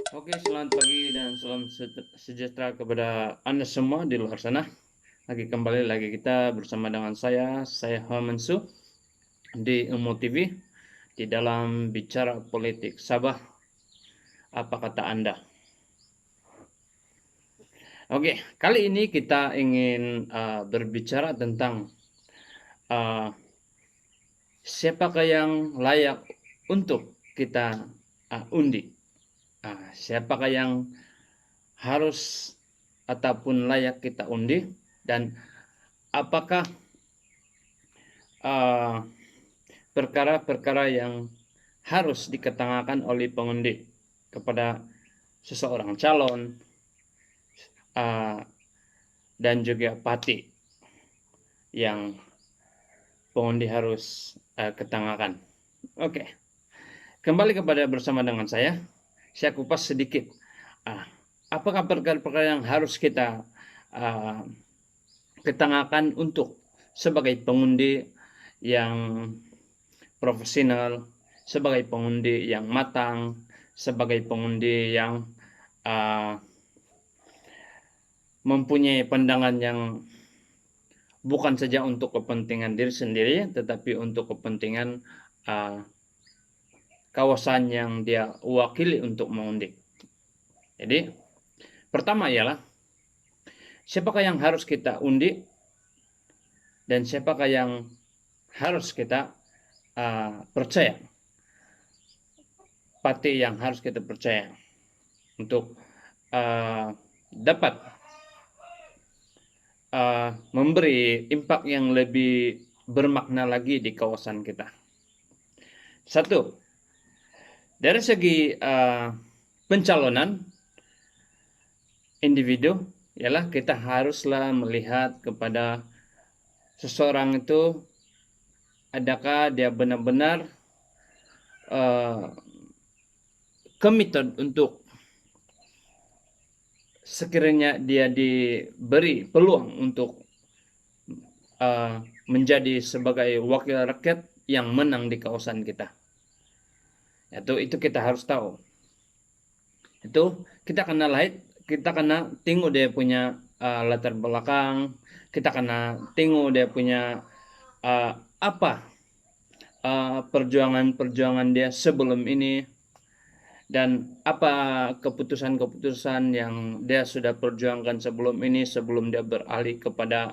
Oke, selamat pagi dan salam sejahtera kepada Anda semua di luar sana. Kembali lagi kita bersama dengan saya Homensu di Ilmu TV di dalam Bicara Politik Sabah. Apa kata Anda? Oke, kali ini kita ingin berbicara tentang uh, siapakah yang layak untuk kita undi. Siapakah yang harus ataupun layak kita undi, dan apakah perkara-perkara yang harus diketengahkan oleh pengundi kepada seseorang calon dan juga parti yang pengundi harus ketengahkan. Oke, kembali kepada bersama dengan saya kupas sedikit apakah perkara-perkara yang harus kita ketengahkan untuk sebagai pengundi yang profesional, sebagai pengundi yang matang, sebagai pengundi yang mempunyai pandangan yang bukan saja untuk kepentingan diri sendiri, tetapi untuk kepentingan kawasan yang dia wakili untuk mengundi. Jadi, pertama ialah siapakah yang harus kita undi dan siapakah yang harus kita percaya. Parti yang harus kita percaya untuk dapat memberi impak yang lebih bermakna lagi di kawasan kita. Satu, dari segi pencalonan individu, ialah kita haruslah melihat kepada seseorang itu, adakah dia benar-benar committed untuk sekiranya dia diberi peluang untuk menjadi sebagai wakil rakyat yang menang di kawasan kita. Itu kita harus tahu. Itu kita kena tengok dia punya latar belakang, kita kena tengok dia punya apa perjuangan dia sebelum ini, dan apa keputusan-keputusan yang dia sudah perjuangkan sebelum ini, sebelum dia beralih kepada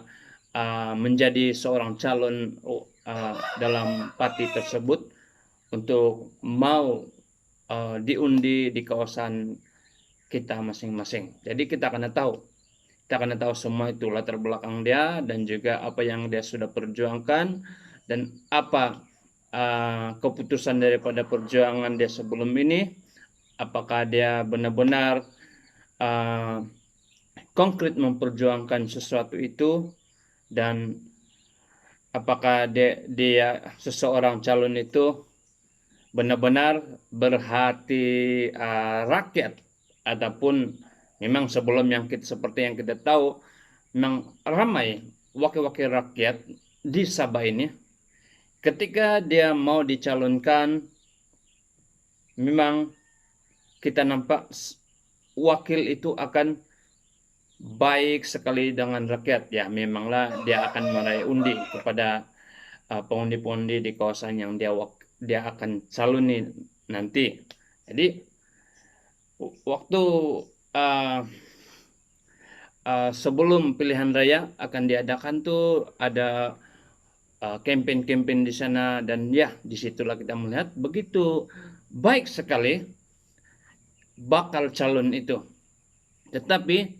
menjadi seorang calon dalam parti tersebut untuk mau diundi di kawasan kita masing-masing. Jadi kita akan tahu semua itu, latar belakang dia dan juga apa yang dia sudah perjuangkan dan apa keputusan daripada perjuangan dia sebelum ini. Apakah dia benar-benar konkret memperjuangkan sesuatu itu, dan apakah dia seseorang calon itu benar-benar berhati rakyat, ataupun memang sebelum seperti yang kita tahu, memang ramai wakil-wakil rakyat di Sabah ini, ketika dia mau dicalonkan, memang kita nampak wakil itu akan baik sekali dengan rakyat. Ya, memanglah dia akan meraih undi kepada pengundi-pengundi di kawasan yang dia akan caloni nanti. Jadi waktu sebelum pilihan raya akan diadakan tuh ada campaign-campaign di sana, dan ya disitulah kita melihat begitu baik sekali bakal calon itu. Tetapi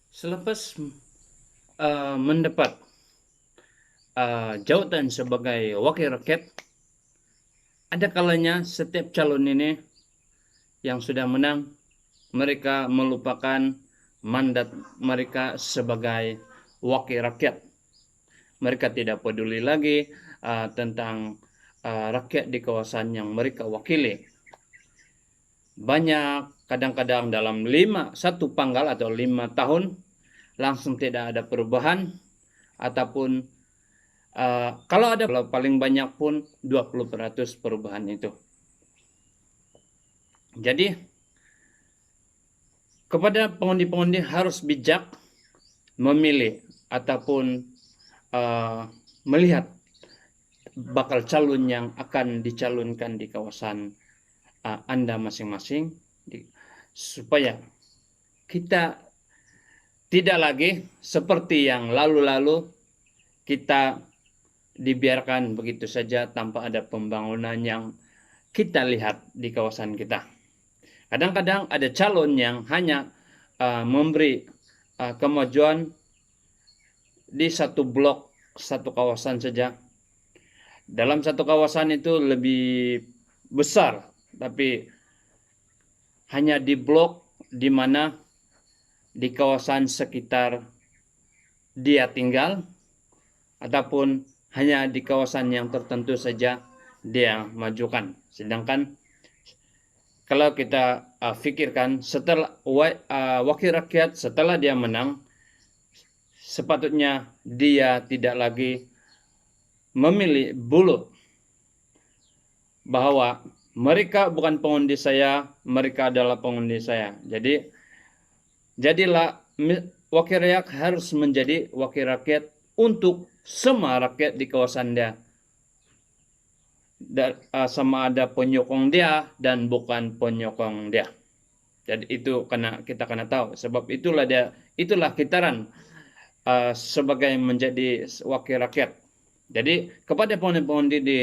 selepas mendapat jabatan sebagai wakil rakyat, ada kalanya setiap calon ini yang sudah menang, mereka melupakan mandat mereka sebagai wakil rakyat. Mereka tidak peduli lagi tentang rakyat di kawasan yang mereka wakili. Banyak kadang-kadang dalam 1 panggal atau 5 tahun langsung tidak ada perubahan, ataupun kalau ada paling banyak pun 20% perubahan itu. Jadi kepada pengundi-pengundi harus bijak memilih ataupun melihat bakal calon yang akan dicalonkan di kawasan Anda masing-masing, supaya kita tidak lagi seperti yang lalu-lalu kita dibiarkan begitu saja tanpa ada pembangunan yang kita lihat di kawasan kita. Kadang-kadang ada calon yang hanya memberi kemajuan di satu blok, satu kawasan saja. Dalam satu kawasan itu lebih besar, tapi hanya di blok di mana di kawasan sekitar dia tinggal, ataupun hanya di kawasan yang tertentu saja dia majukan. Sedangkan kalau kita pikirkan, setelah wakil rakyat setelah dia menang, sepatutnya dia tidak lagi memilih bulu bahwa mereka bukan pengundi saya, mereka adalah pengundi saya. Jadi jadilah wakil rakyat harus menjadi wakil rakyat untuk semua rakyat di kawasan dia. Sama ada penyokong dia dan bukan penyokong dia. Jadi itu kita kena tahu. Sebab itulah kitaran sebagai menjadi wakil rakyat. Jadi kepada pengundi-pengundi di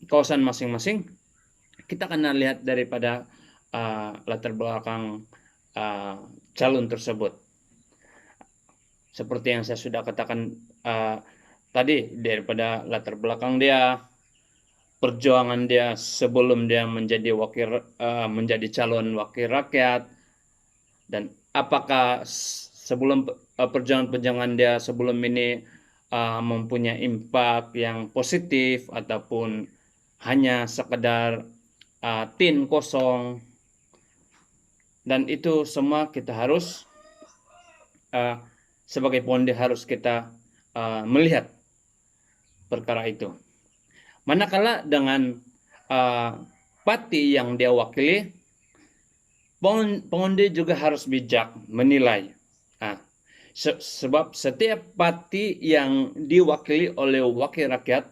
kawasan masing-masing, kita kena lihat daripada latar belakang calon tersebut. Seperti yang saya sudah katakan tadi, daripada latar belakang dia, perjuangan dia sebelum dia menjadi calon wakil rakyat, dan apakah sebelum perjuangan dia sebelum ini mempunyai impak yang positif ataupun hanya sekedar tin kosong. Dan itu semua kita harus sebagai pengundi harus kita melihat perkara itu. Manakala dengan parti yang dia wakili, pengundi juga harus bijak menilai. Sebab setiap parti yang diwakili oleh wakil rakyat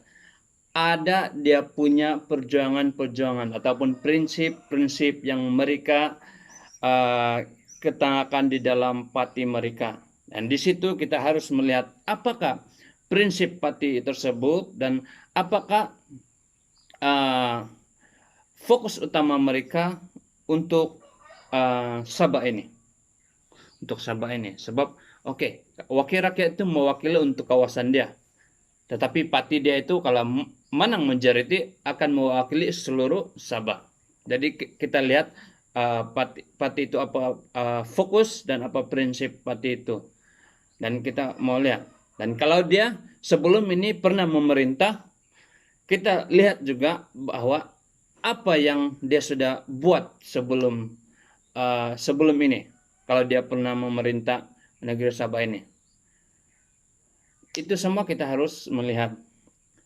ada dia punya perjuangan-perjuangan ataupun prinsip-prinsip yang mereka ketangkan di dalam parti mereka. Dan di situ kita harus melihat apakah prinsip parti tersebut dan apakah fokus utama mereka untuk Sabah ini. Untuk Sabah ini. Sebab wakil rakyat itu mewakili untuk kawasan dia. Tetapi parti dia itu kalau menang majority akan mewakili seluruh Sabah. Jadi kita lihat parti itu apa fokus dan apa prinsip parti itu. Dan kita mau lihat. Dan kalau dia sebelum ini pernah memerintah, kita lihat juga bahwa apa yang dia sudah buat sebelum ini. Kalau dia pernah memerintah negeri Sabah ini. Itu semua kita harus melihat.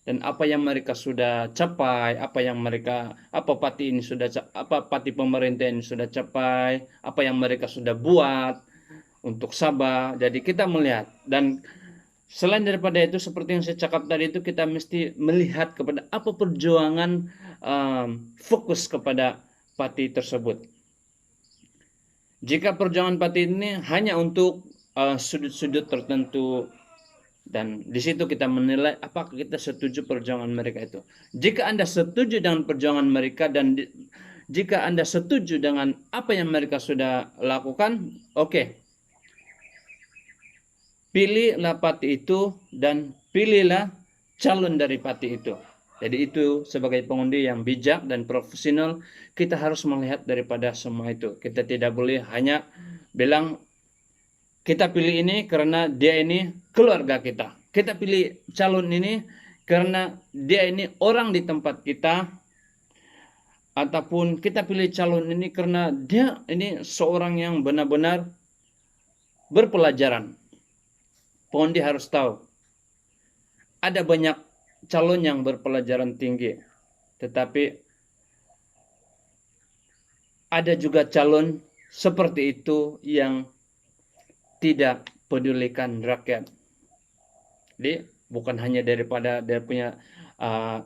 Dan apa yang mereka sudah capai, apa parti ini sudah, apa parti pemerintah ini sudah capai, apa yang mereka sudah buat untuk Sabah. Jadi kita melihat. Dan selain daripada itu, seperti yang saya cakap tadi itu, kita mesti melihat kepada apa perjuangan fokus kepada parti tersebut. Jika perjuangan parti ini hanya untuk sudut-sudut tertentu, dan di situ kita menilai apakah kita setuju perjuangan mereka itu. Jika Anda setuju dengan perjuangan mereka dan jika Anda setuju dengan apa yang mereka sudah lakukan, pilihlah parti itu dan pilihlah calon dari parti itu. Jadi itu sebagai pengundi yang bijak dan profesional, kita harus melihat daripada semua itu. Kita tidak boleh hanya bilang kita pilih ini karena dia ini keluarga kita. Kita pilih calon ini karena dia ini orang di tempat kita. Ataupun kita pilih calon ini karena dia ini seorang yang benar-benar berpelajaran. Pengundi harus tahu. Ada banyak calon yang berpelajaran tinggi. Tetapi ada juga calon seperti itu yang tidak pedulikan rakyat. Jadi bukan hanya daripada dia punya uh,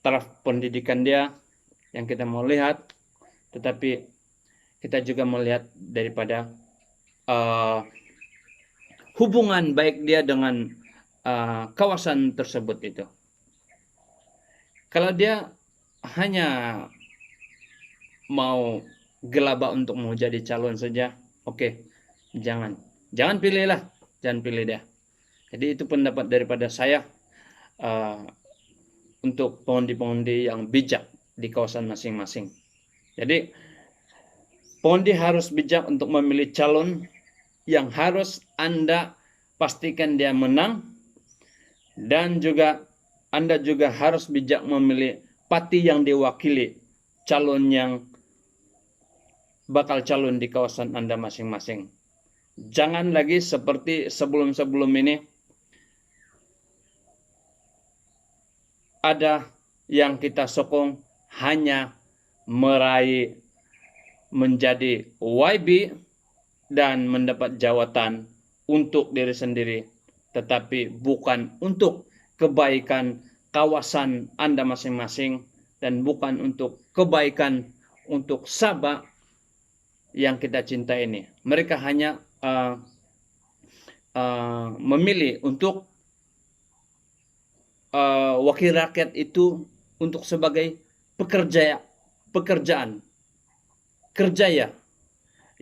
taraf pendidikan dia yang kita mau lihat, tetapi kita juga melihat daripada hubungan baik dia dengan kawasan tersebut itu. Kalau dia hanya mau gelabah untuk mau jadi calon saja, oke, jangan pilihlah, jangan pilih dia. Jadi itu pendapat daripada saya untuk pengundi-pengundi yang bijak di kawasan masing-masing. Jadi pengundi harus bijak untuk memilih calon yang harus Anda pastikan dia menang, dan juga Anda juga harus bijak memilih parti yang diwakili calon yang bakal calon di kawasan Anda masing-masing. Jangan lagi seperti sebelum-sebelum ini, ada yang kita sokong hanya meraih menjadi YB dan mendapat jawatan untuk diri sendiri, tetapi bukan untuk kebaikan kawasan Anda masing-masing dan bukan untuk kebaikan untuk Sabah yang kita cinta ini. Mereka hanya memilih untuk wakil rakyat itu untuk sebagai pekerjaan kerja ya,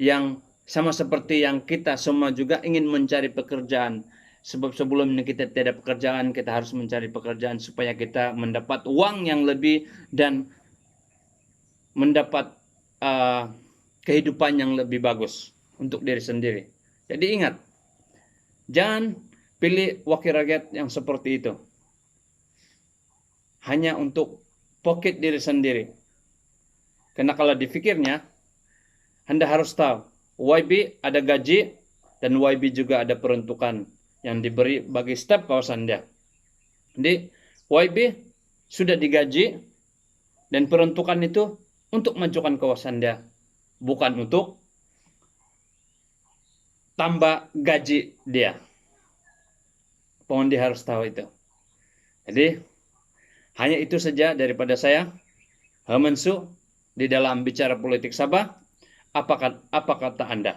yang sama seperti yang kita semua juga ingin mencari pekerjaan. Sebab sebelumnya kita tidak pekerjaan, kita harus mencari pekerjaan supaya kita mendapat uang yang lebih dan mendapat kehidupan yang lebih bagus untuk diri sendiri. Jadi ingat, jangan pilih wakil rakyat yang seperti itu hanya untuk pocket diri sendiri. Karena kalau dipikirnya, Anda harus tahu, YB ada gaji dan YB juga ada peruntukan yang diberi bagi setiap kawasan dia. Jadi YB sudah digaji dan peruntukan itu untuk majukan kawasan dia, bukan untuk tambah gaji dia. Pengundi harus tahu itu. Jadi hanya itu saja daripada saya, Herman Su, di dalam Bicara Politik Sabah. Apa kata Anda?